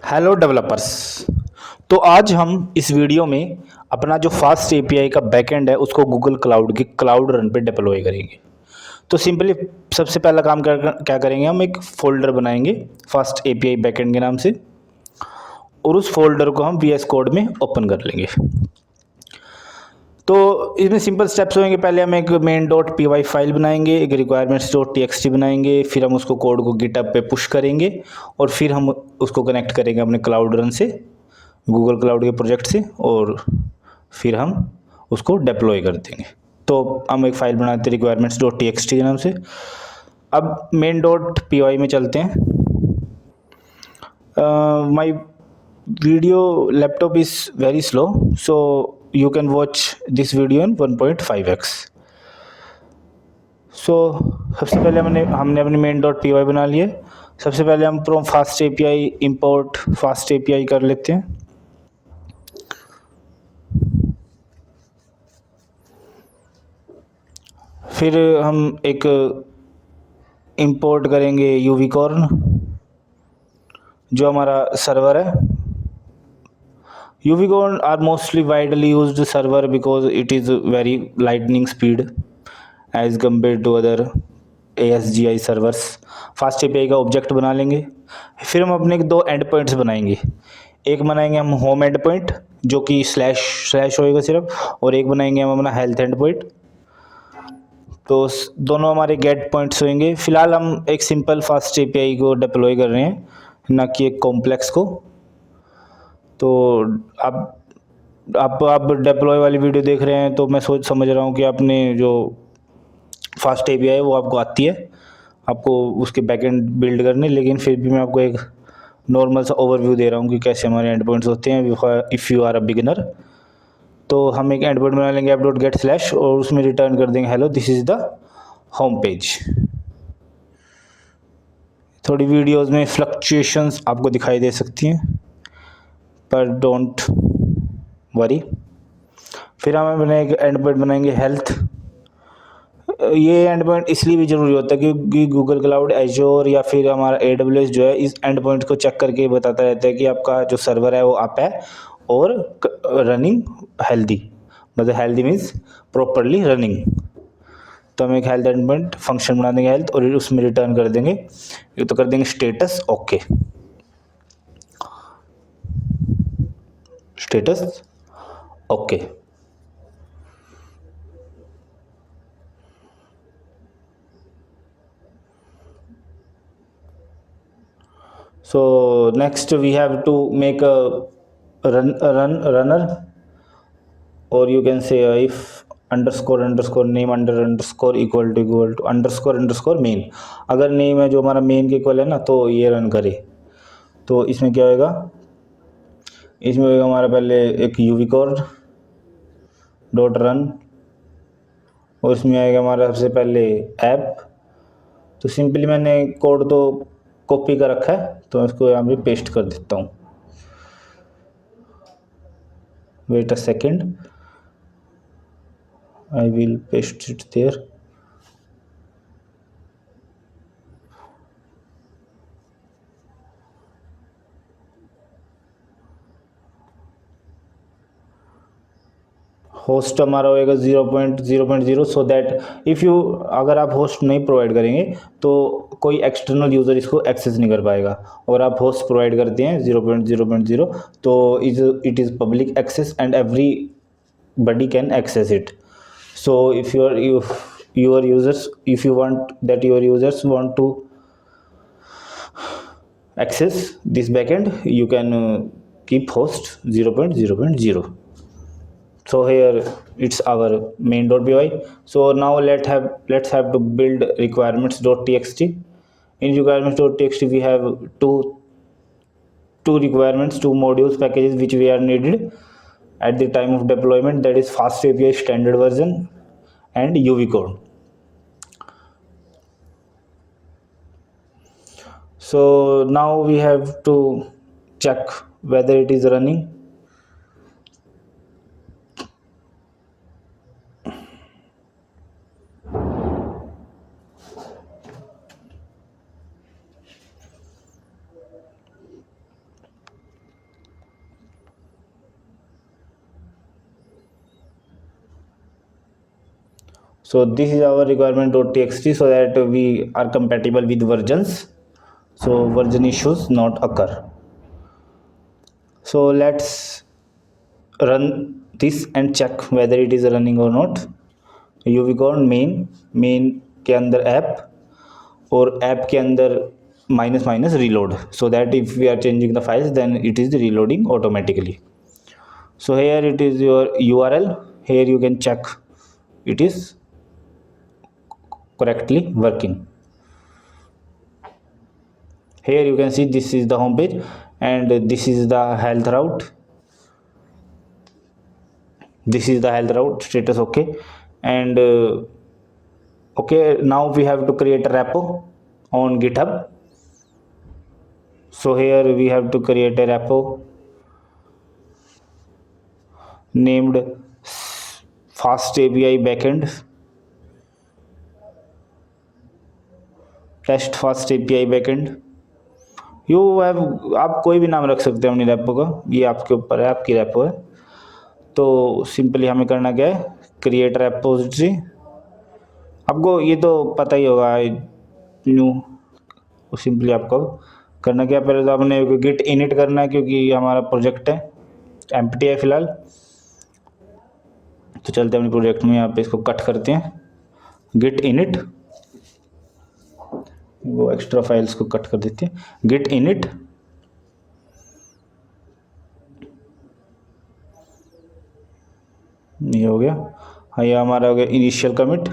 Hello developers. तो आज हम इस वीडियो में अपना जो फास्ट एपीआई का बैकएंड है उसको गूगल क्लाउड के क्लाउड रन पे डिप्लॉय करेंगे। तो सिंपली सबसे पहला काम क्या करेंगे, हम एक फ़ोल्डर बनाएंगे फास्ट एपीआई बैकएंड के नाम से, और उस फोल्डर को हम वीएस कोड में ओपन कर लेंगे। तो इसमें सिंपल स्टेप्स होंगे। पहले हम एक main dot P Y file बनाएंगे, एक requirements dot T X T बनाएंगे, फिर हम उसको कोड को गिटहब पे पुश करेंगे और फिर हम उसको कनेक्ट करेंगे अपने क्लाउड रन से, गूगल क्लाउड के प्रोजेक्ट से, और फिर हम उसको डिप्लॉय कर देंगे। तो हम एक फ़ाइल बनाते हैं requirements dot T X T के नाम से। अब मेन डॉट पी वाई में चलते हैं। My video laptop is very slow, so you can watch this video in 1.5x। सो सबसे पहले हमने अपनी मेन डॉट पी वाई बना लिए। सबसे पहले हम from fast API import fast API कर लेते हैं। फिर हम एक इंपोर्ट करेंगे यूविकॉर्न, जो हमारा सर्वर है। Uvicorn are mostly widely used server because it is very lightning speed as compare to other ASGI servers. Fast API का ऑब्जेक्ट बना लेंगे। फिर हम अपने दो एंड पॉइंट्स बनाएंगे। एक बनाएंगे हम होम एंड पॉइंट, जो कि स्लैश होएगा सिर्फ, और एक बनाएंगे हम अपना हेल्थ एंड पॉइंट। तो दोनों हमारे गेट पॉइंट्स होंगे। फिलहाल हम एक सिंपल फास्ट एपीआई को डिप्लॉय कर रहे हैं, ना कि एक कॉम्प्लेक्स को। तो आप डिप्लॉय वाली वीडियो देख रहे हैं, तो मैं समझ रहा हूँ कि आपने जो फास्ट एपीआई है वो आपको आती है, आपको उसके बैकएंड बिल्ड करने। लेकिन फिर भी मैं आपको एक नॉर्मल सा ओवरव्यू दे रहा हूँ कि कैसे हमारे एंड पॉइंट्स होते हैं if you are a beginner. तो हम एक एंड पॉइंट बना लेंगे ऐप डॉट गेट स्लैश, और उसमें रिटर्न कर देंगे hello this is the home page. थोड़ी वीडियोस में फ्लक्चुएशंस आपको दिखाई दे सकती हैं, पर डोंट वरी। फिर हम अपने एक एंड पॉइंट बनाएंगे हेल्थ। ये एंड पॉइंट इसलिए भी ज़रूरी होता है क्योंकि गूगल क्लाउड, एजोर या फिर हमारा AWS जो है, इस एंड पॉइंट को चेक करके बताता रहता है कि आपका जो सर्वर है वो अप है और रनिंग हेल्दी। मतलब हेल्दी मीन्स प्रॉपरली रनिंग। तो हम एक हेल्थ एंड पॉइंट फंक्शन बना देंगे हेल्थ, और उसमें रिटर्न कर देंगे, ये तो कर देंगे status okay. Status okay. So next we have to make a runner, or you can say if underscore name underscore equal to underscore main। अगर नेम है जो हमारा मेन के इक्वल है ना, तो ये रन करे। तो इसमें क्या होगा, इसमें होगा हमारा पहले एक यूविकॉर्न डॉट रन, और इसमें आएगा हमारा सबसे पहले ऐप। तो सिंपली मैंने कोड तो कॉपी कर रखा है, तो इसको यहाँ पे पेस्ट कर देता हूँ। Wait a second, I will paste it there। Host हमारा होएगा 0.0.0, सो दैट इफ़ यू, अगर आप होस्ट नहीं प्रोवाइड करेंगे तो कोई एक्सटर्नल यूज़र इसको एक्सेस नहीं कर पाएगा। और आप होस्ट प्रोवाइड करते हैं 0.0.0, तो it is public access and everybody can access it. So if your users, if you want that your users want to access this backend, you can keep host 0.0.0। so here it's our main.py। so now let's have to build requirements.txt। in requirements.txt we have two requirements, two modules packages which we are needed at the time of deployment, that is FastAPI standard version and UV code। so now we have to check whether it is running। So this is our requirement.txt, so that we are compatible with versions, so version issues not occur. So let's run this and check whether it is running or not. You will go on main के अंदर app, और app के अंदर minus minus reload, so that if we are changing the files then it is reloading automatically. So here it is your URL. Here you can check it is correctly working. Here you can see this is the home page and this is the health route. This is the health route status. Okay, and okay, now we have to create a repo on GitHub. So here we have to create a repo named FastAPI Backend, test FastAPI Backend. You have, आप कोई भी नाम रख सकते हैं अपनी repo का, ये आपके ऊपर है, आपकी रेपो है. तो सिंपली हमें करना क्या है, क्रिएट रेपोजिटरी. आपको ये तो पता ही होगा न्यू. सिंपली आपको करना क्या, पहले तो आपने गिट इनिट करना है क्योंकि हमारा प्रोजेक्ट है एम्प्टी है फिलहाल. तो चलते हैं अपने प्रोजेक्ट में, यहाँ पे इसको कट करते हैं, गिट इनिट, वो एक्स्ट्रा फाइल्स को कट कर देते हैं, गिट इनिट. ये हो गया. हाँ, ये हमारा हो गया इनिशियल कमिट.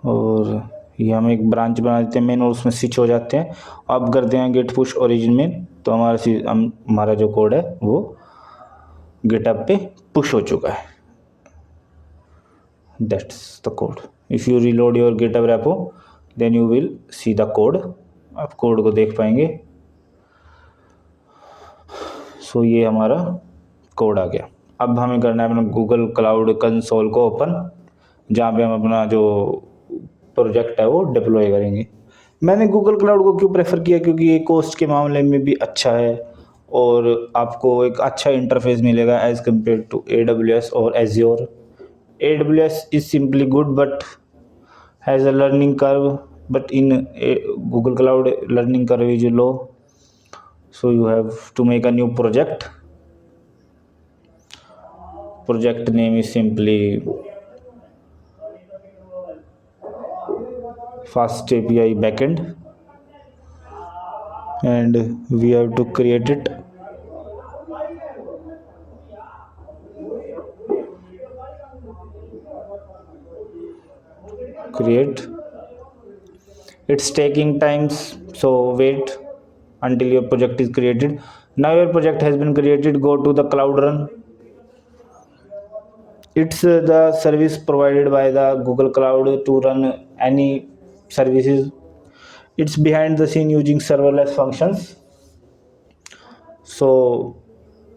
और ये हम एक ब्रांच बना देते हैं मेन, और उसमें स्विच हो जाते हैं. अब करते हैं गेट पुश ओरिजिन मेन. तो हमारा जो कोड है वो गिटहब पे पुश हो चुका है. That's the code. If you reload your GitHub repo, then you will see the code. आप कोड को देख पाएंगे. सो ये हमारा कोड आ गया. अब हमें करना है अपना गूगल क्लाउड कंसोल को ओपन, जहाँ पे हम अपना जो प्रोजेक्ट है वो डिप्लॉय करेंगे. मैंने गूगल क्लाउड को क्यों प्रेफर किया, क्योंकि ये कॉस्ट के मामले में भी अच्छा है और आपको एक अच्छा इंटरफेस मिलेगा एज कम्पेयर टू AWS और Azure. AWS is simply good but has a learning curve, but in Google Cloud learning curve is low, so you have to make a new project. Project name is simply FastAPI Backend and we have to create it. Create. It's taking times, so wait until your project is created. Now your project has been created. Go to the Cloud Run. It's the service provided by the Google Cloud to run any services. It's behind the scene using serverless functions. So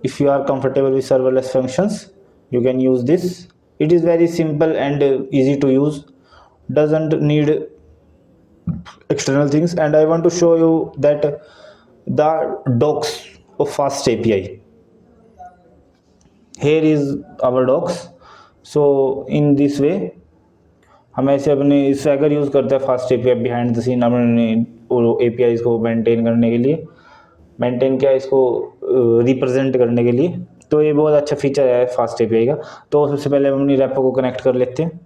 if you are comfortable with serverless functions, you can use this. It is very simple and easy to use, doesn't need external things. And I want to show you that the docs of FastAPI. Here is our docs. So in this way हम ऐसे अपने swagger use करते हैं FastAPI behind the scene, अपने APIs को maintain करने के लिए, मेंटेन क्या इसको रिप्रेजेंट करने के लिए. तो ये बहुत अच्छा फीचर है FastAPI का. तो सबसे पहले हम अपनी रेपो को कनेक्ट कर लेते हैं.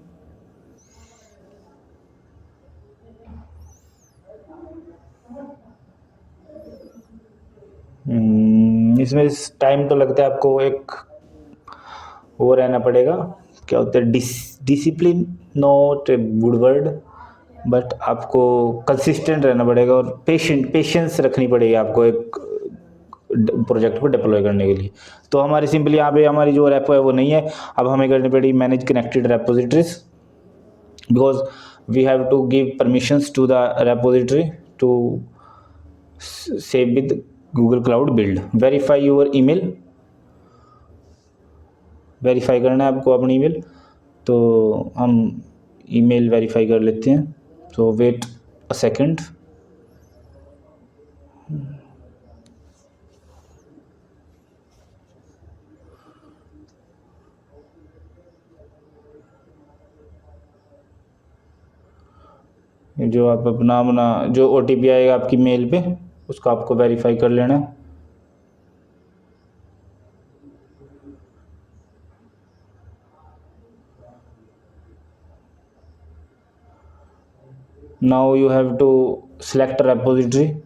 इसमें टाइम तो लगता है, आपको एक वो रहना पड़ेगा. क्या होता है, discipline not a good word, but आपको कंसिस्टेंट रहना पड़ेगा और पेशेंस रखनी पड़ेगी आपको एक प्रोजेक्ट को डिप्लॉय करने के लिए. तो हमारी सिंपली यहाँ पे हमारी जो रेपो है वो नहीं है. अब हमें करनी पड़ेगी manage connected repositories, because we have to give permissions to the repository to save with Google Cloud Build. Verify your email, verify करना है आपको अपनी ईमेल. तो हम ईमेल वेरीफाई कर लेते हैं. तो वेट अ सेकंड. जो आप अपना जो OTP आएगा आपकी मेल पे, उसको आपको वेरीफाई कर लेना है। Now you have to select a repository.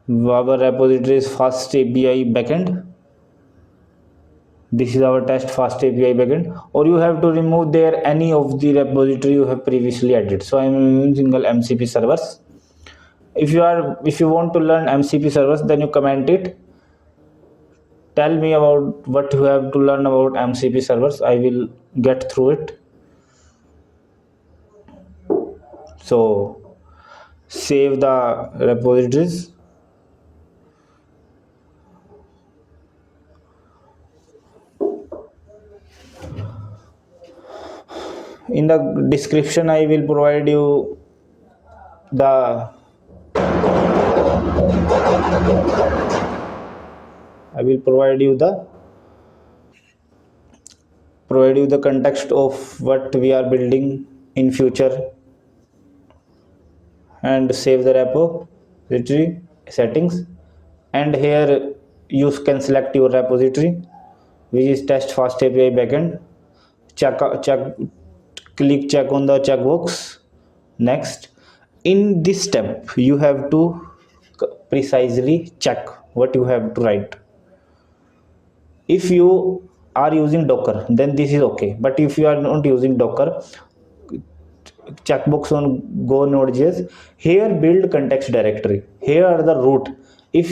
Our repository is FastAPI Backend. This is our test FastAPI Backend, or you have to remove there any of the repository you have previously added. So I am using single MCP servers. If you want to learn MCP servers, then you comment it. Tell me about what you have to learn about MCP servers. I will get through it. So save the repositories. In the description I will provide you the I will provide you the context of what we are building in future, and save the repository settings. And here you can select your repository, which is test fast API backend. Check Click check on the checkbox. Next, in this step you have to precisely check what you have to write. If you are using Docker, then this is okay, but if you are not using Docker, checkbox on go node.js. Here build context directory, here are the root. If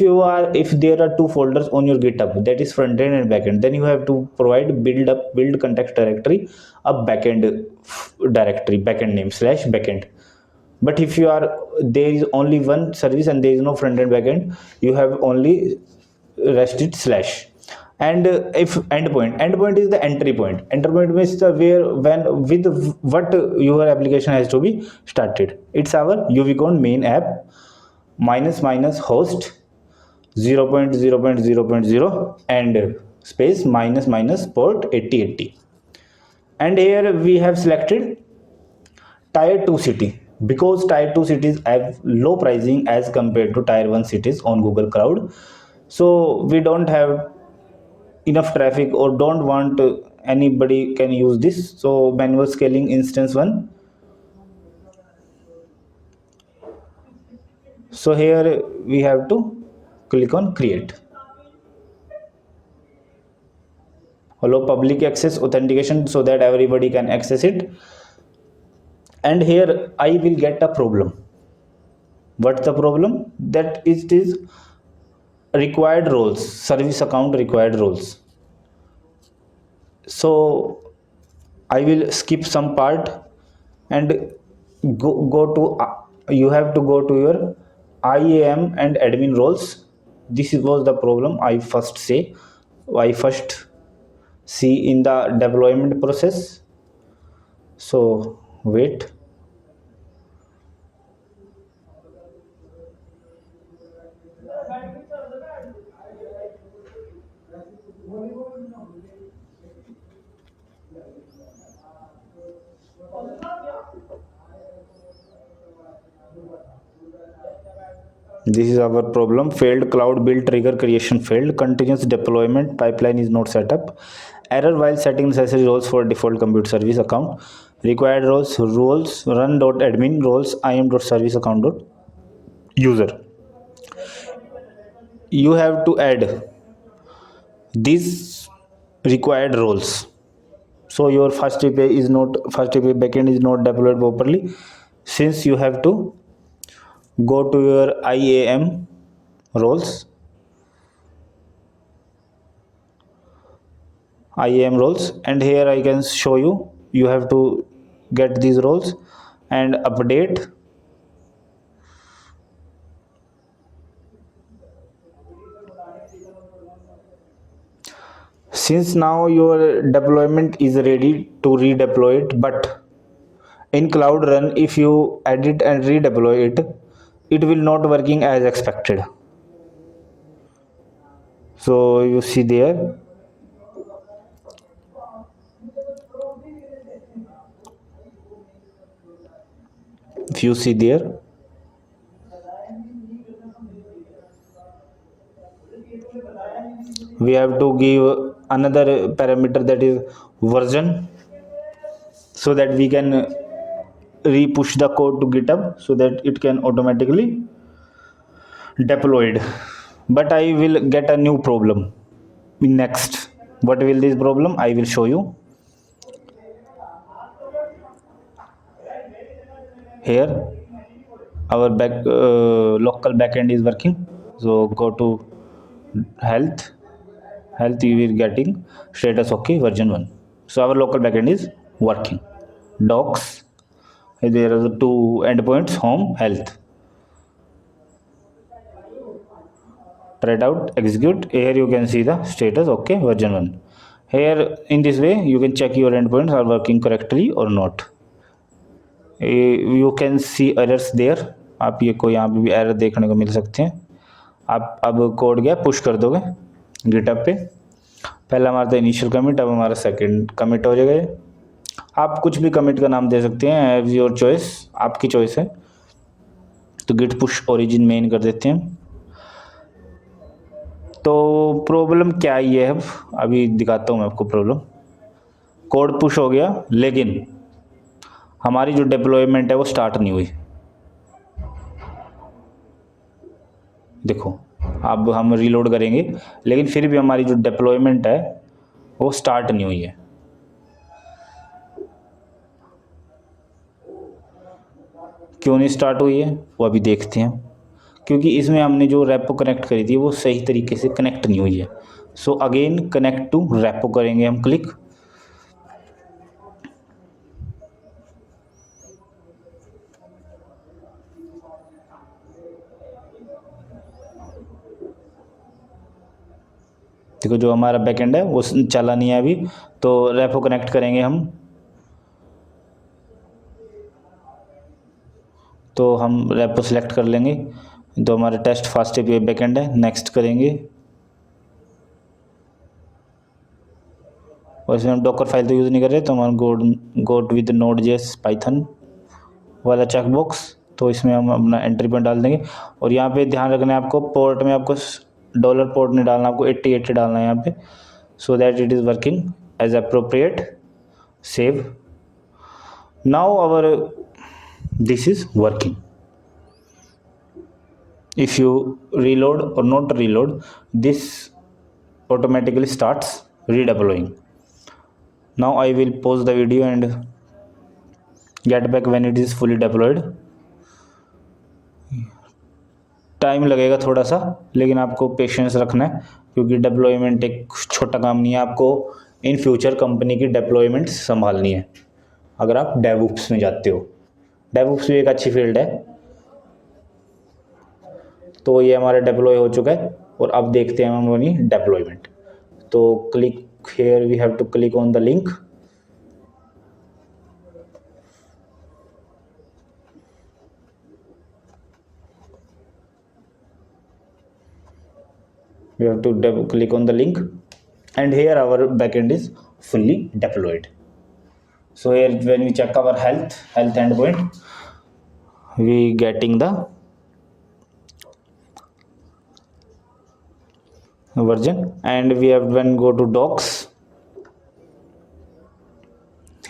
there are two folders on your GitHub, that is front end and backend, then you have to provide build context directory, a backend directory, backend name slash backend. But if you are there is only one service and there is no front end backend, you have only rested slash. And if endpoint is the entry point. Entry point means the where when with what your application has to be started. It's our UVCon main app minus minus host 0.0.0.0 and space minus minus port 8080. And here we have selected tier 2 city, because tier 2 cities have low pricing as compared to tier 1 cities on Google Cloud. So we don't have enough traffic or don't want anybody can use this, so manual scaling instance 1. So here we have to click on create. Allow public access authentication so that everybody can access it. And here I will get a problem. What's the problem? That it is required roles, service account required roles. So I will skip some part and go to you have to go to your IAM and admin roles. This was the problem I first see in the deployment process. So wait. This is our problem. Failed cloud build trigger creation failed. Continuous deployment pipeline is not set up. Error while setting necessary roles for default compute service account. Required roles run.admin roles im.service account user. You have to add these required roles. So your first API backend is not deployed properly, since you have to go to your roles IAM roles, and here I can show you have to get these roles and update. Since now your deployment is ready to redeploy it, but in Cloud Run if you edit and redeploy it, it will not working as expected. So you see there, if you see there, we have to give another parameter, that is version, so that we can re-push the code to GitHub so that it can automatically deployed. But I will get a new problem in next. What will this problem? I will show you. Here our local backend is working. So go to health, you will getting status okay version 1. So our local backend is working. Docs, there are the two endpoints, home, health. Try it out, execute. Here you can see the status okay version 1. Here in this way you can check your endpoints are working correctly or not. You can see errors there. आप ये को यहाँ पे भी error देखने को मिल सकते हैं. आप अब कोड गया पुश कर दोगे गिटहब पे. पहला हमारा था इनिशियल कमिट, अब हमारा सेकंड कमिट हो जाएगा. आप कुछ भी कमिट का नाम दे सकते हैं, एज योर चॉइस, आपकी चॉइस है. तो गिट पुश ओरिजिन मेन कर देते हैं. तो प्रॉब्लम क्या ही है, अब अभी दिखाता हूँ मैं आपको प्रॉब्लम. कोड पुश हो गया लेकिन हमारी जो डिप्लॉयमेंट है वो स्टार्ट नहीं हुई. देखो अब हम रीलोड करेंगे लेकिन फिर भी हमारी जो डिप्लॉयमेंट है वो स्टार्ट नहीं हुई है. क्यों नहीं स्टार्ट हुई है वो अभी देखते हैं. क्योंकि इसमें हमने जो रेपो कनेक्ट करी थी वो सही तरीके से कनेक्ट नहीं हुई है. So again connect to repo करेंगे हम क्लिक. देखो जो हमारा बैकएंड है वो चला नहीं है अभी, तो रेपो कनेक्ट करेंगे हम. तो हम रेपो सिलेक्ट कर लेंगे. तो हमारा टेस्ट फास्ट एपीआई बैकएंड है, नेक्स्ट करेंगे. और इसमें हम डॉकर फाइल तो यूज़ नहीं कर रहे, तो हमारा गोट विद नोड.js पाइथन वाला चेक बॉक्स. तो इसमें हम अपना एंट्री पॉइंट डाल देंगे. और यहाँ पे ध्यान रखना है आपको, पोर्ट में आपको डॉलर पोर्ट नहीं डालना, आपको 8080 डालना है यहाँ पे, so that it is working as appropriate. Save. Now our this is working. If you reload or not reload, this automatically starts redeploying. Now I will pause the video and get back when it is fully deployed. Time लगेगा थोड़ा सा, लेकिन आपको patience रखना है क्योंकि deployment एक छोटा काम नहीं है. आपको इन फ्यूचर कंपनी की डिप्लॉयमेंट संभालनी है अगर आप डेवऑप्स में जाते हो. डेवऑप्स भी एक अच्छी फील्ड है. तो ये हमारा डिप्लॉय हो चुका है और अब देखते हैं हम अपनी डिप्लॉयमेंट. तो click here, we have to click on the link. We have to click on the link, and here our backend is fully deployed. So here when we check our health endpoint, we getting the version, and we have when go to docs,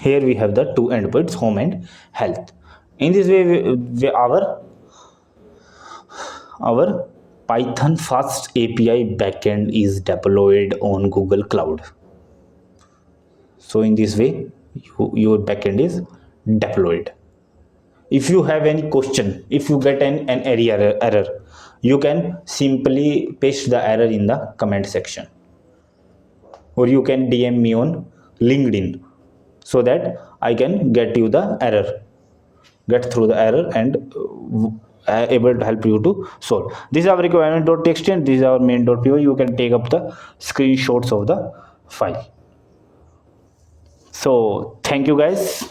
here we have the two endpoints, home and health. In this way our Python FastAPI backend is deployed on Google Cloud. So in this way your backend is deployed. If you have any question, if you get an error, you can simply paste the error in the comment section, or you can DM me on LinkedIn so that I can get through the error and able to help you to solve. This is our requirement.txt and this is our main.py. You can take up the screenshots of the file. So thank you guys.